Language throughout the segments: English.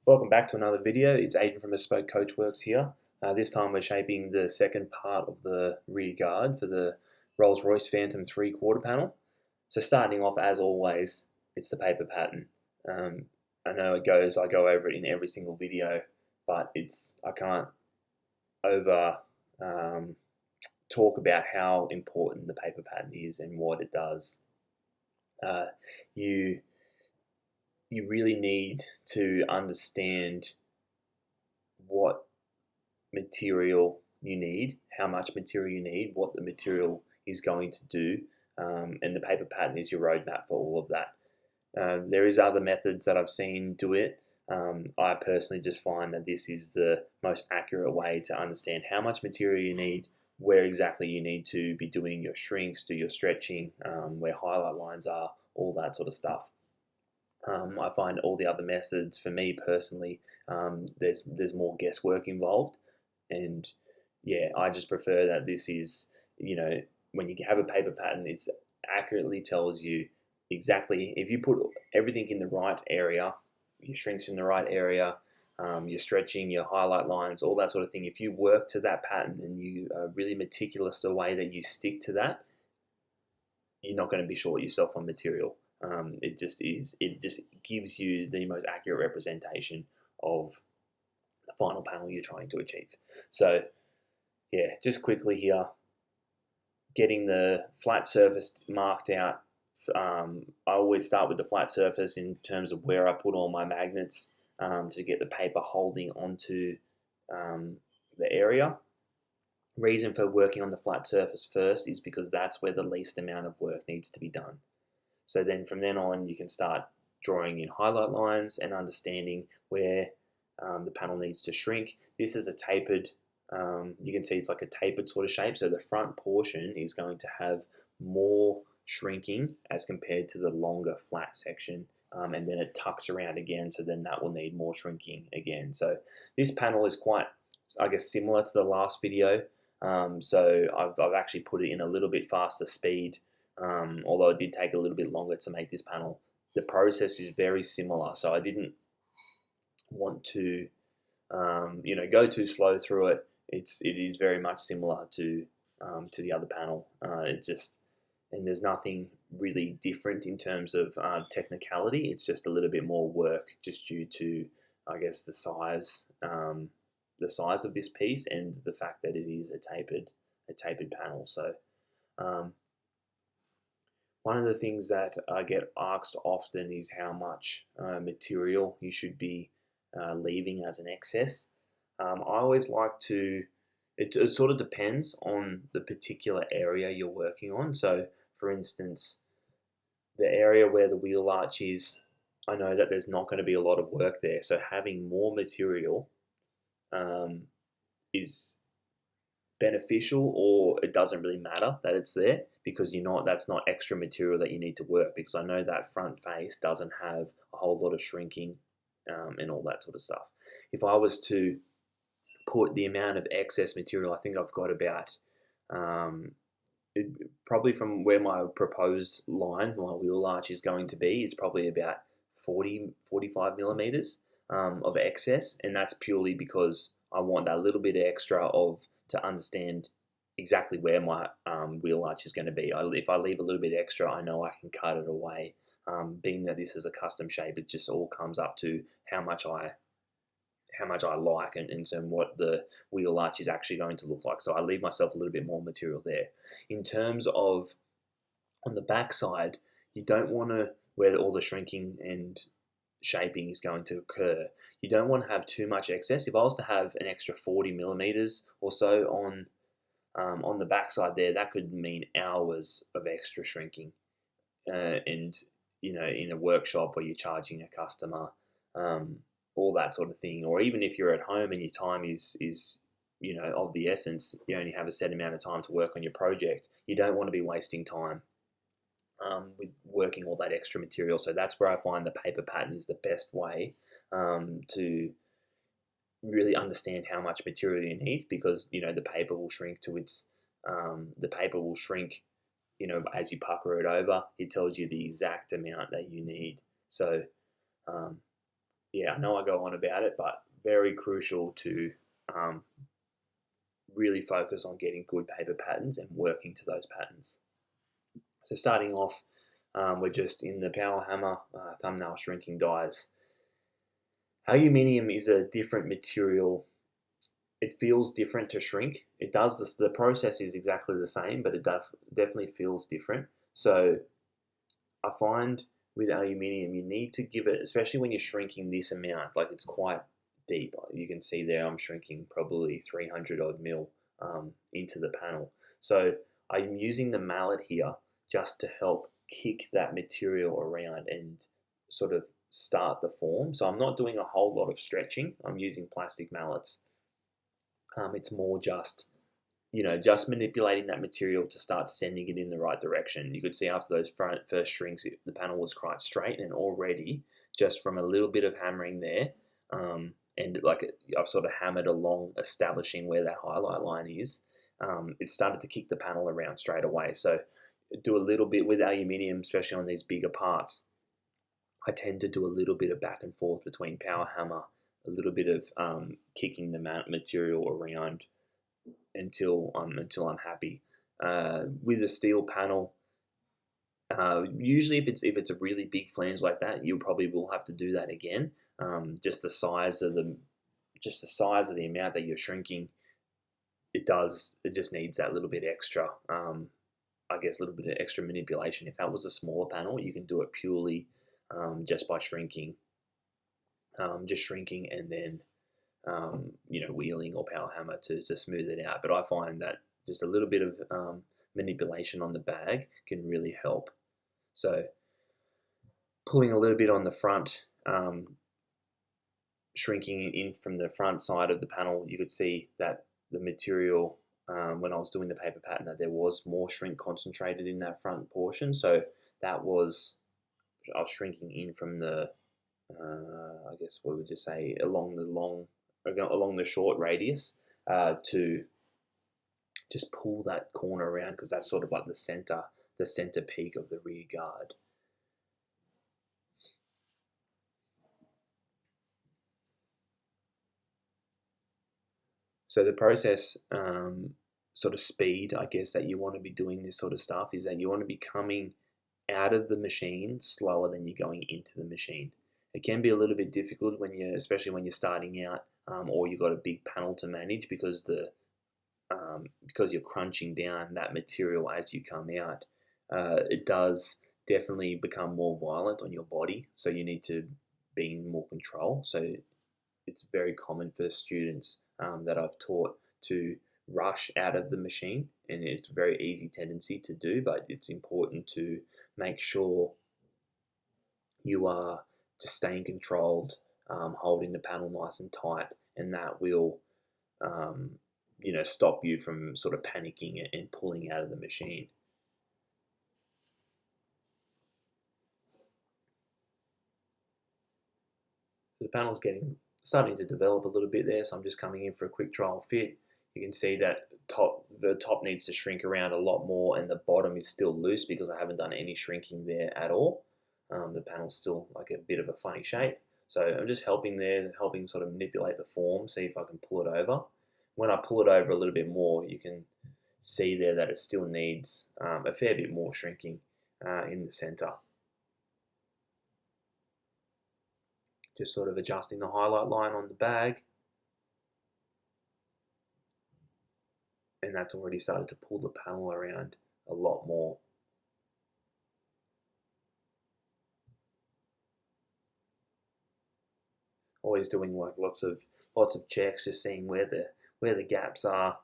Welcome back to another video. It's Aiden from Bespoke Coachworks here. This time we're shaping the second part of the rear guard for the Rolls Royce Phantom III quarter panel. So starting off, as always, it's the paper pattern. I know I go over it in every single video, but I can't over talk about how important the paper pattern is and what it does. You really need to understand what material you need, how much material you need, what the material is going to do, and the paper pattern is your roadmap for all of that. There is other methods that I've seen do it. I personally just find that this is the most accurate way to understand how much material you need, where exactly you need to be doing your shrinks, do your stretching, where highlight lines are, all that sort of stuff. I find all the other methods, for me personally, there's more guesswork involved, and yeah, I just prefer that this is, when you have a paper pattern, it accurately tells you exactly if you put everything in the right area, your shrinks in the right area, your stretching, your highlight lines, all that sort of thing. If you work to that pattern and you are really meticulous the way that you stick to that, you're not going to be short yourself on material. It just gives you the most accurate representation of the final panel you're trying to achieve. So yeah, just quickly here, getting the flat surface marked out. I always start with the flat surface in terms of where I put all my magnets to get the paper holding onto the area. Reason for working on the flat surface first is because that's where the least amount of work needs to be done. So then from then on, you can start drawing in highlight lines and understanding where the panel needs to shrink. This is a tapered, you can see it's like a tapered sort of shape. So the front portion is going to have more shrinking as compared to the longer flat section. And then it tucks around again, so then that will need more shrinking again. So this panel is quite, I guess, similar to the last video. So I've actually put it in a little bit faster speed, although it did take a little bit longer to make this panel. The process is very similar, so I didn't want to go too slow through it. It is very much similar to the other panel. And there's nothing really different in terms of technicality. It's just a little bit more work, just due to, I guess, the size of this piece and the fact that it is a tapered panel. So one of the things that I get asked often is how much material you should be leaving as an excess. I always like to, it sort of depends on the particular area you're working on. So for instance, the area where the wheel arch is, I know that there's not going to be a lot of work there. So having more material is beneficial, or it doesn't really matter that it's there, because that's not extra material that you need to work, because I know that front face doesn't have a whole lot of shrinking and all that sort of stuff. If I was to put the amount of excess material, I think I've got about probably from where my proposed line, my wheel arch is going to be, it's probably about 45 millimeters of excess, and that's purely because I want that little bit extra to understand exactly where my wheel arch is going to be. If I leave a little bit extra, I know I can cut it away. Being that this is a custom shape, it just all comes up to how much I like and so what the wheel arch is actually going to look like. So I leave myself a little bit more material there. In terms of on the back side, you don't want to, where all the shrinking and shaping is going to occur, you don't want to have too much excess. If I was to have an extra 40 millimeters or so on the back side there, that could mean hours of extra shrinking. And in a workshop where you're charging a customer, all that sort of thing, or even if you're at home and your time is of the essence, you only have a set amount of time to work on your project, you don't want to be wasting time with working all that extra material. So that's where I find the paper pattern is the best way to really understand how much material you need, because the paper will shrink to its as you pucker it over. It tells you the exact amount that you need. So yeah, I know I go on about it, but very crucial to um, really focus on getting good paper patterns and working to those patterns. So starting off, we're just in the power hammer thumbnail shrinking dies. Aluminium is a different material. It feels different to shrink. It does this, the process is exactly the same, but it definitely feels different. So I find with aluminium, you need to give it, especially when you're shrinking this amount, like it's quite deep. You can see there I'm shrinking probably 300 odd mil into the panel. So I'm using the mallet here just to help kick that material around and sort of start the form. So I'm not doing a whole lot of stretching. I'm using plastic mallets. It's more just just manipulating that material to start sending it in the right direction. You could see after those first strings, the panel was quite straight, and already just from a little bit of hammering there, and like I've sort of hammered along, establishing where that highlight line is. It started to kick the panel around straight away. So do a little bit with aluminium, especially on these bigger parts. I tend to do a little bit of back and forth between power hammer, a little bit of kicking the material around until I'm happy. With a steel panel, usually if it's a really big flange like that, you probably will have to do that again. Just the size of the amount that you're shrinking, it just needs that little bit extra. I guess a little bit of extra manipulation. If that was a smaller panel, you can do it purely just by shrinking, and then wheeling or power hammer to smooth it out. But I find that just a little bit of manipulation on the bag can really help. So pulling a little bit on the front, shrinking in from the front side of the panel, you could see that the material, when I was doing the paper pattern, that there was more shrink concentrated in that front portion. So I was shrinking in from the, I guess what would you say, along the short radius, to just pull that corner around, because that's sort of like the center peak of the rear guard. So the process, sort of speed, I guess, that you want to be doing this sort of stuff is that you want to be coming out of the machine slower than you're going into the machine. It can be a little bit difficult especially when you're starting out, or you've got a big panel to manage, because you're crunching down that material as you come out. It does definitely become more violent on your body, so you need to be in more control. So it's very common for students that I've taught to rush out of the machine, and it's a very easy tendency to do, but it's important to make sure you are just staying controlled, holding the panel nice and tight, and that will um, stop you from sort of panicking and pulling out of the machine. The panel's starting to develop a little bit there, so I'm just coming in for a quick trial fit. You can see that the top needs to shrink around a lot more, and the bottom is still loose because I haven't done any shrinking there at all. The panel's still like a bit of a funny shape. So I'm just helping sort of manipulate the form, see if I can pull it over. When I pull it over a little bit more, you can see there that it still needs a fair bit more shrinking in the center. Just sort of adjusting the highlight line on the bag. And that's already started to pull the panel around a lot more. Always doing like lots of checks, just seeing where the gaps are.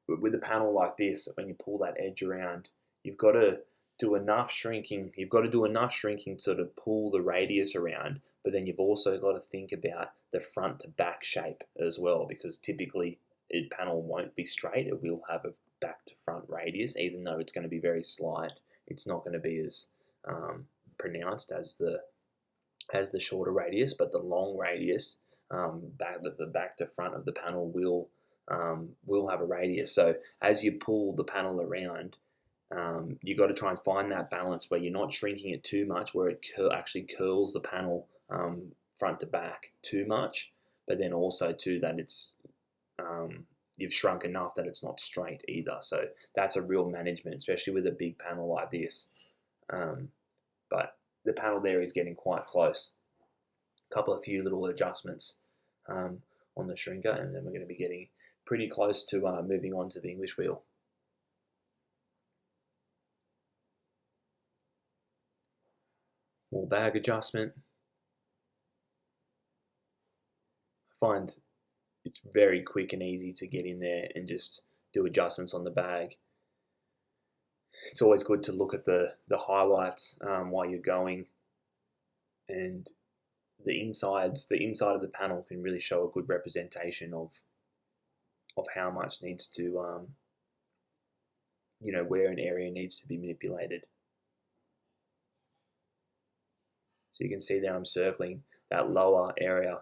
With a panel like this, when you pull that edge around, you've got to do enough shrinking. You've got to do enough shrinking to sort of pull the radius around, but then you've also got to think about the front to back shape as well, because typically a panel won't be straight. It will have a back to front radius, even though it's going to be very slight. It's not going to be as pronounced as the shorter radius, but the long radius, the back to front of the panel will have a radius. So as you pull the panel around, you've got to try and find that balance where you're not shrinking it too much, where it actually curls the panel front to back too much, but then also too that it's you've shrunk enough that it's not straight either. So that's a real management, especially with a big panel like this. But the panel there is getting quite close. A few little adjustments on the shrinker, and then we're going to be getting pretty close to moving on to the English wheel. More bag adjustment. I find it's very quick and easy to get in there and just do adjustments on the bag. It's always good to look at the highlights while you're going, and the inside of the panel can really show a good representation of how much needs to where an area needs to be manipulated. So you can see there I'm circling that lower area.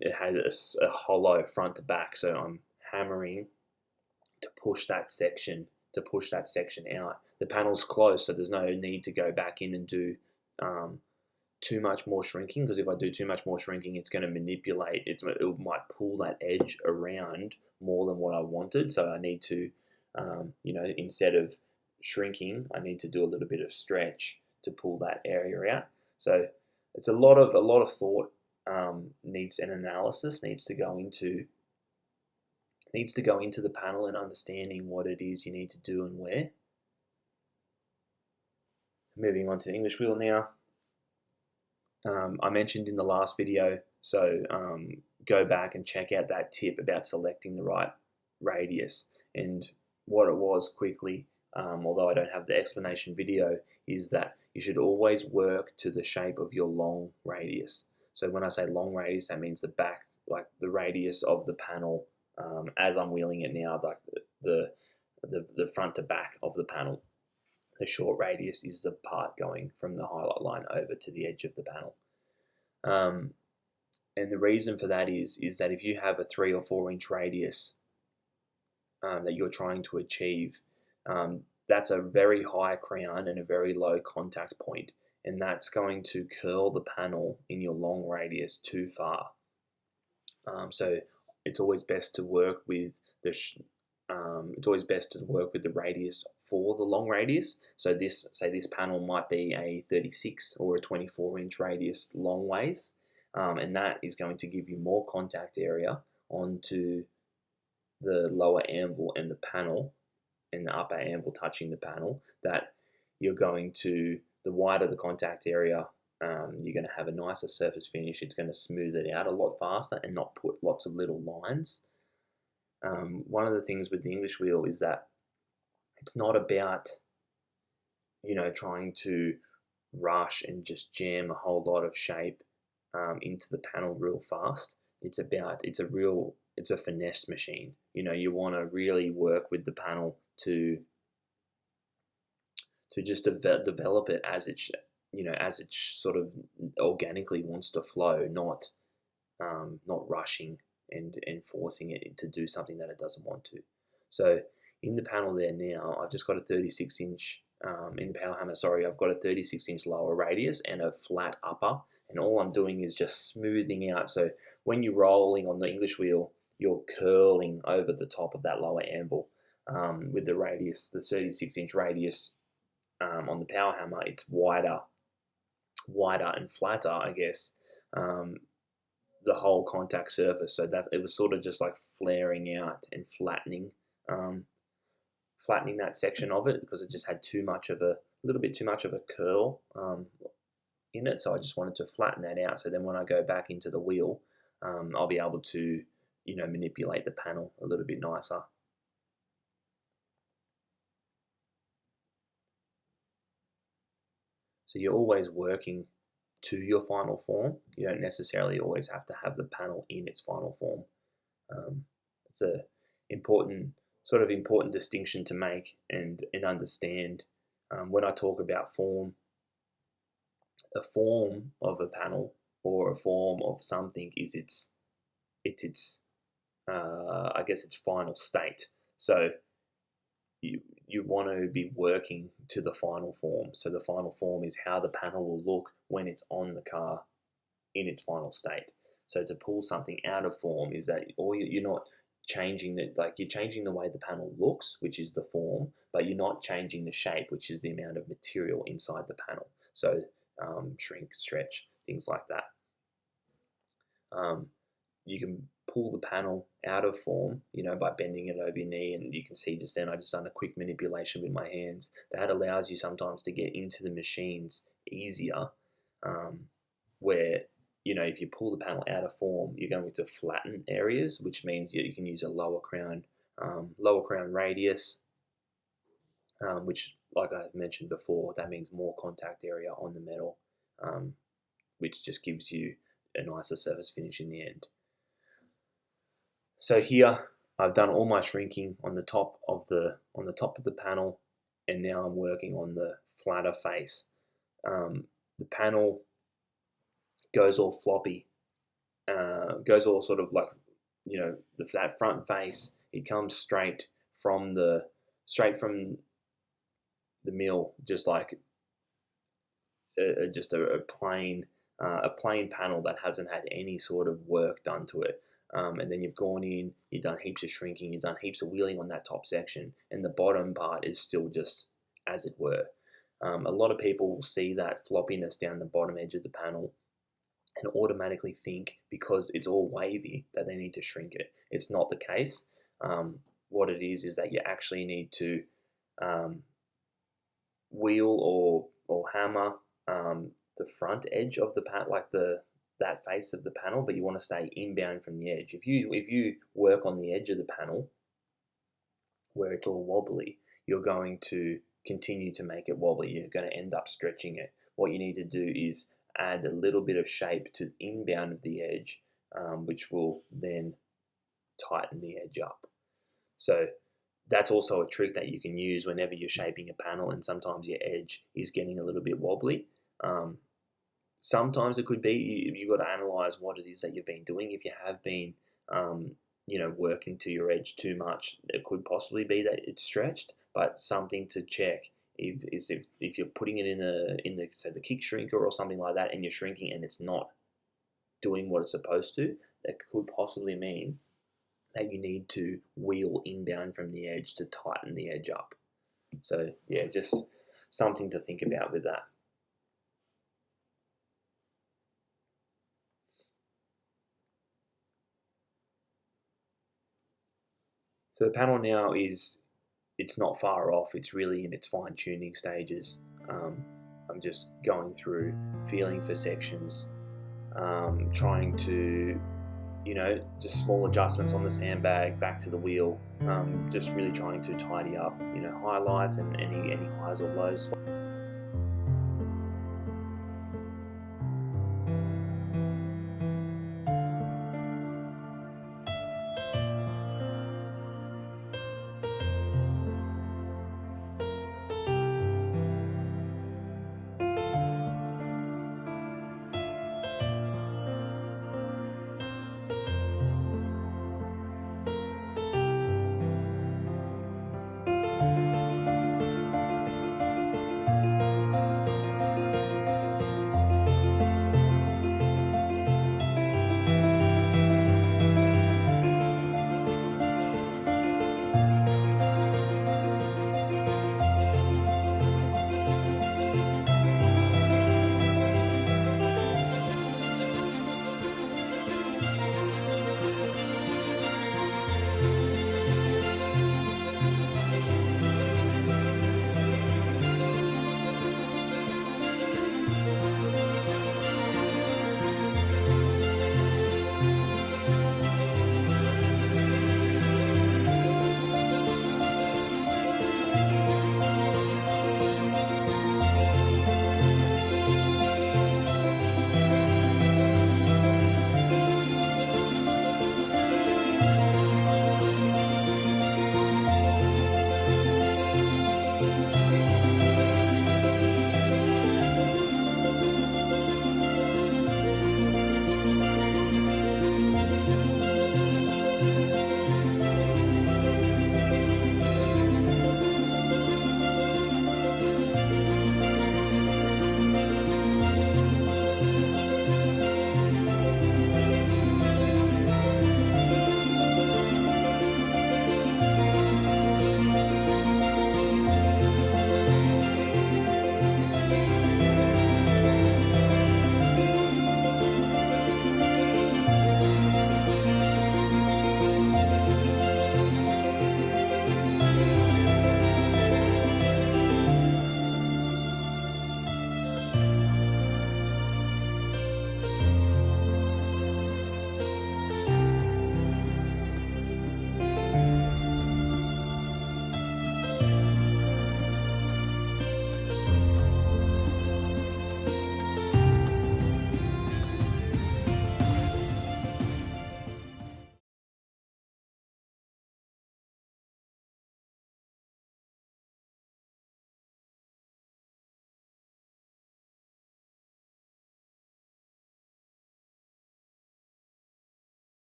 It has a hollow front to back, so I'm hammering to push that section out. The panel's close, so there's no need to go back in and do too much more shrinking, because if I do too much more shrinking, it's going to manipulate. It might pull that edge around more than what I wanted. So I need to, instead of shrinking, I need to do a little bit of stretch to pull that area out. So it's a lot of thought needs an analysis needs to go into the panel and understanding what it is you need to do and where. Moving on to the English wheel now. I mentioned in the last video, so go back and check out that tip about selecting the right radius. And what it was quickly, although I don't have the explanation video, is that you should always work to the shape of your long radius. So when I say long radius, that means the back, like the radius of the panel, as I'm wheeling it now, like the front to back of the panel. The short radius is the part going from the highlight line over to the edge of the panel. And the reason for that is that if you have a 3 or 4 inch radius that you're trying to achieve, that's a very high crown and a very low contact point, and that's going to curl the panel in your long radius too far. So it's always best to work with the radius for the long radius. So this panel might be a 36 or a 24 inch radius long ways, and that is going to give you more contact area onto the lower anvil and the panel, and the upper anvil touching the panel. That you're going to, the wider the contact area, you're going to have a nicer surface finish. It's going to smooth it out a lot faster and not put lots of little lines. One of the things with the English wheel is that it's not about, trying to rush and just jam a whole lot of shape into the panel real fast. It's a finesse machine. You want to really work with the panel to just develop it as it sort of organically wants to flow, not rushing and forcing it to do something that it doesn't want to. So in the panel there now, I've just got a 36 inch, in the power hammer, sorry, I've got a 36 inch lower radius and a flat upper, and all I'm doing is just smoothing out. So when you're rolling on the English wheel, you're curling over the top of that lower anvil with the radius, the 36 inch radius on the power hammer. It's wider and flatter, I guess, the whole contact surface, so that it was sort of just like flaring out and flattening that section of it, because it just had a little bit too much of a curl in it. So I just wanted to flatten that out, so then when I go back into the wheel, I'll be able to manipulate the panel a little bit nicer. So you're always working to your final form. You don't necessarily always have to have the panel in its final form. It's a important distinction to make and understand. When I talk about form, a form of a panel or a form of something is its I guess its final state. So you want to be working to the final form. So the final form is how the panel will look when it's on the car. in its final state. So to pull something out of form is that, or you're not changing the, like you're changing the way the panel looks, which is the form, but you're not changing the shape, which is the amount of material inside the panel. So shrink, stretch, things like that. You can pull the panel out of form, by bending it over your knee, and you can see just then I just done a quick manipulation with my hands. That allows you sometimes to get into the machines easier, where if you pull the panel out of form, you're going to flatten areas, which means you can use a lower crown radius, which, like I mentioned before, that means more contact area on the metal, which just gives you a nicer surface finish in the end. So here I've done all my shrinking on the top of the panel, and now I'm working on the flatter face. The panel goes all floppy, goes all sort of like, that front face. It comes straight from the mill, just like a plain panel that hasn't had any sort of work done to it. And then you've gone in, you've done heaps of shrinking, you've done heaps of wheeling on that top section, and the bottom part is still just as it were. A lot of people will see that floppiness down the bottom edge of the panel and automatically think, because it's all wavy, that they need to shrink it. It's not the case. What it is that you actually need to wheel or hammer the front edge of the panel, like that face of the panel, but you want to stay inbound from the edge. If you work on the edge of the panel where it's all wobbly, you're going to continue to make it wobbly. You're going to end up stretching it. What you need to do is add a little bit of shape to inbound of the edge, which will then tighten the edge up. So that's also a trick that you can use whenever you're shaping a panel and sometimes your edge is getting a little bit wobbly. Sometimes it could be you've got to analyze what it is that you've been doing. If you have been working to your edge too much, it could possibly be that it's stretched. But something to check is if you're putting it in the say the kick shrinker or something like that, and you're shrinking and it's not doing what it's supposed to, that could possibly mean that you need to wheel inbound from the edge to tighten the edge up. So yeah, just something to think about with that. So the panel now it's not far off. It's really in its fine tuning stages. I'm just going through, feeling for sections, trying to, just small adjustments on the sandbag, back to the wheel, just really trying to tidy up, highlights and any highs or lows.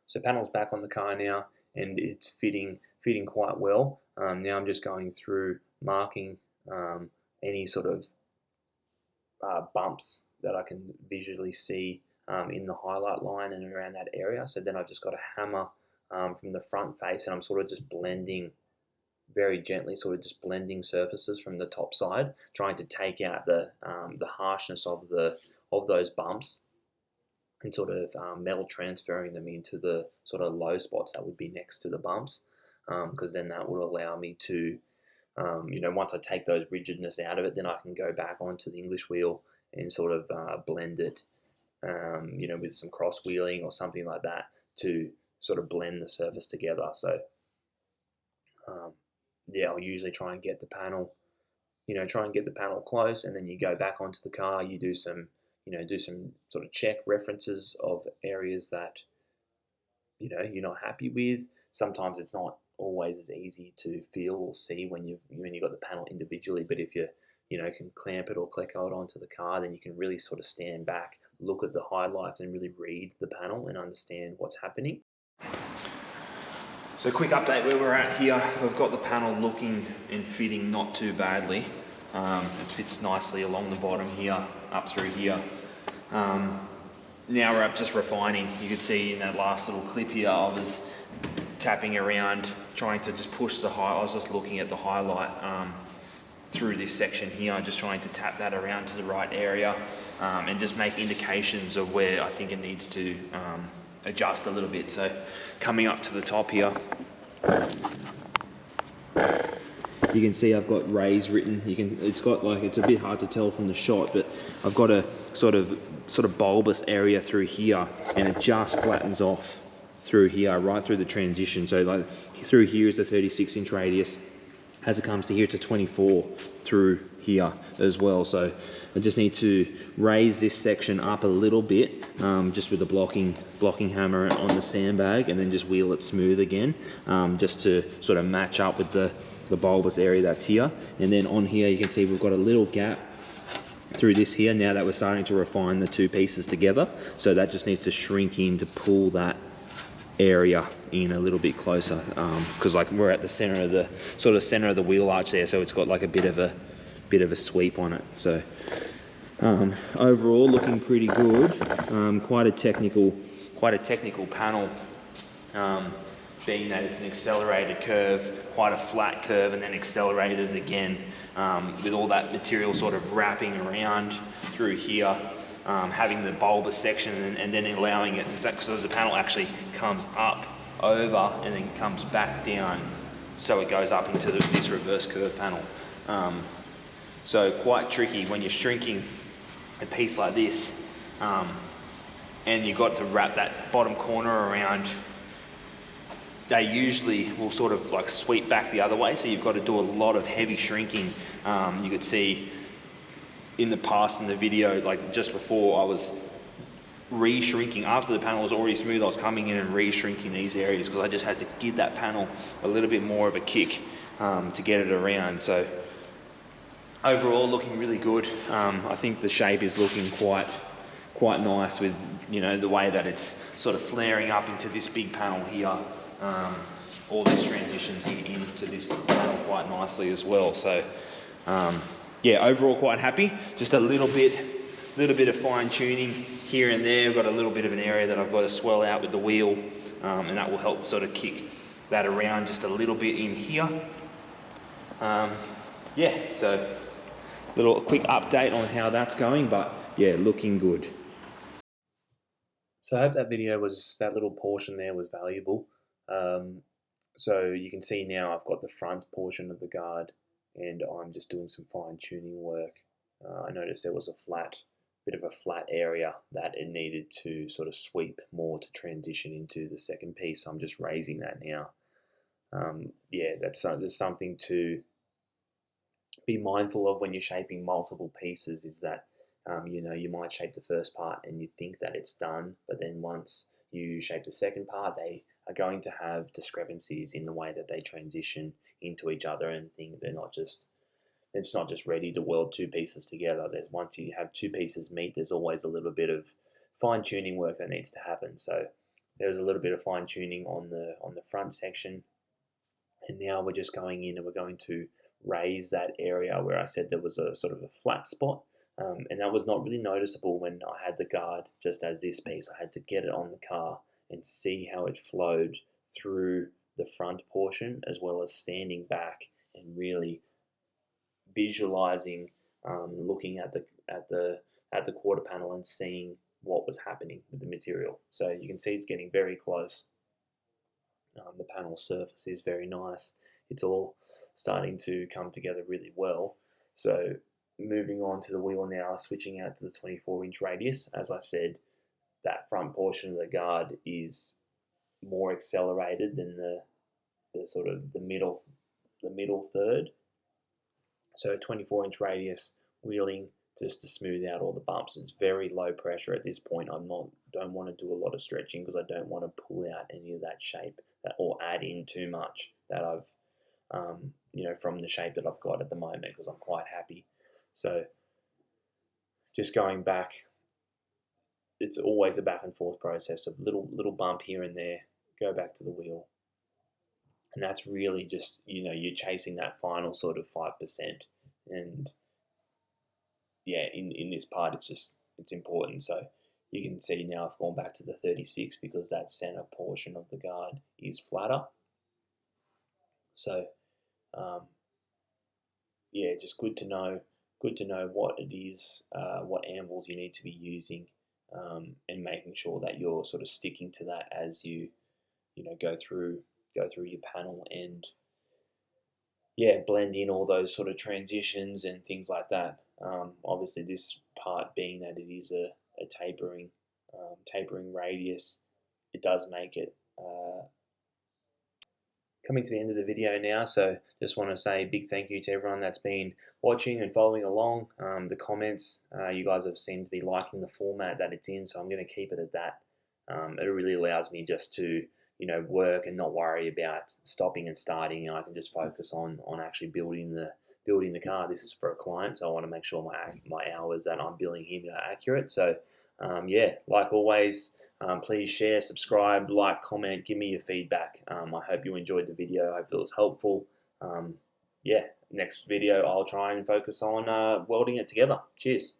So panel's back on the car now, and it's fitting quite well. Now I'm just going through marking any sort of bumps that I can visually see in the highlight line and around that area. So then I've just got a hammer from the front face, and I'm sort of just blending very gently, sort of just blending surfaces from the top side, trying to take out the harshness of those bumps, and sort of metal transferring them into the sort of low spots that would be next to the bumps, because then that would allow me to, once I take those rigidness out of it, then I can go back onto the English wheel and sort of blend it, with some cross wheeling or something like that to sort of blend the surface together. So, I'll usually try and get the panel, close, and then you go back onto the car. You do some sort of check references of areas that you're not happy with. Sometimes it's not always as easy to feel or see when you've got the panel individually, but if you can clamp it or click it onto the car, then you can really sort of stand back, look at the highlights, and really read the panel and understand what's happening. So quick update where we're at here. We've got the panel looking and fitting not too badly. It fits nicely along the bottom here, up through here. Now we're up just refining. You can see in that last little clip here, I was tapping around, trying to just push the highlight. I was just looking at the highlight through this section here, just trying to tap that around to the right area, and just make indications of where I think it needs to adjust a little bit. So coming up to the top here, you can see I've got rays written. It's a bit hard to tell from the shot, but I've got a sort of bulbous area through here, and it just flattens off through here, right through the transition. So like through here is the 36-inch radius. As it comes to here, it's a 24 through here as well. So I just need to raise this section up a little bit, just with the blocking hammer on the sandbag, and then just wheel it smooth again, just to sort of match up with the bulbous area that's here. And then on here, you can see we've got a little gap through this here, now that we're starting to refine the two pieces together. So that just needs to shrink in to pull that area in a little bit closer, because like we're at the center of the wheel arch there, so it's got like a bit of a sweep on it. So overall looking pretty good. Quite a technical panel, being that it's an accelerated curve, quite a flat curve, and then accelerated again, with all that material sort of wrapping around through here, having the bulbous section, and then allowing it, so the panel actually comes up over and then comes back down, so it goes up into this reverse curve panel. So quite tricky when you're shrinking a piece like this, and you've got to wrap that bottom corner around. They usually will sort of like sweep back the other way, so you've got to do a lot of heavy shrinking. You could see in the past in the video, like just before, I was re-shrinking. After the panel was already smooth, I was coming in and re-shrinking these areas, because I just had to give that panel a little bit more of a kick to get it around. So overall looking really good. I think the shape is looking quite nice, with the way that it's sort of flaring up into this big panel here. All this transitions into this panel quite nicely as well. So overall quite happy. Just a little bit of fine tuning here and there. I've got a little bit of an area that I've got to swell out with the wheel, and that will help sort of kick that around just a little bit in here. So a quick update on how that's going, but yeah, looking good. So I hope that little portion there was valuable. So you can see now I've got the front portion of the guard, and I'm just doing some fine tuning work. I noticed there was a bit of a flat area that it needed to sort of sweep more to transition into the second piece. So I'm just raising that now. There's something to be mindful of when you're shaping multiple pieces, is that you might shape the first part and you think that it's done, but then once you shape the second part, they are going to have discrepancies in the way that they transition into each other, and think it's not just ready to weld two pieces together. Once you have two pieces meet, there's always a little bit of fine tuning work that needs to happen. So There was a little bit of fine tuning on the front section, and now we're just going in and we're going to raise that area where I said there was a sort of a flat spot. And that was not really noticeable when I had the guard just as this piece. I had to get it on the car and see how it flowed through the front portion, as well as standing back and really visualizing, looking at the quarter panel and seeing what was happening with the material. So you can see it's getting very close. The panel surface is very nice. It's all starting to come together really well. So moving on to the wheel now, switching out to the 24-inch radius. As I said, that front portion of the guard is more accelerated than the sort of the middle third. So 24-inch radius wheeling just to smooth out all the bumps. It's very low pressure at this point. Don't want to do a lot of stretching because I don't want to pull out any of that shape or add in too much that I've from the shape that I've got at the moment, because I'm quite happy. So just going back, it's always a back and forth process of little bump here and there, go back to the wheel. And that's really just, you're chasing that final sort of 5%. And yeah, in this part, it's important. So you can see now I've gone back to the 36 because that center portion of the guard is flatter. So yeah, just good to know what it is, what anvils you need to be using, and making sure that you're sort of sticking to that as you go through your panel, and yeah, blend in all those sort of transitions and things like that. Obviously, this part being that it is a tapering radius, it does make it coming to the end of the video now. So just want to say a big thank you to everyone that's been watching and following along. The comments, you guys have seemed to be liking the format that it's in, so I'm going to keep it at that. It really allows me just to work and not worry about stopping and starting. I can just focus on actually building the car. This is for a client, so I want to make sure my hours that I'm billing him are accurate. So yeah, like always, please share, subscribe, like, comment, give me your feedback. I hope you enjoyed the video. I hope it was helpful. Yeah, next video I'll try and focus on welding it together. Cheers.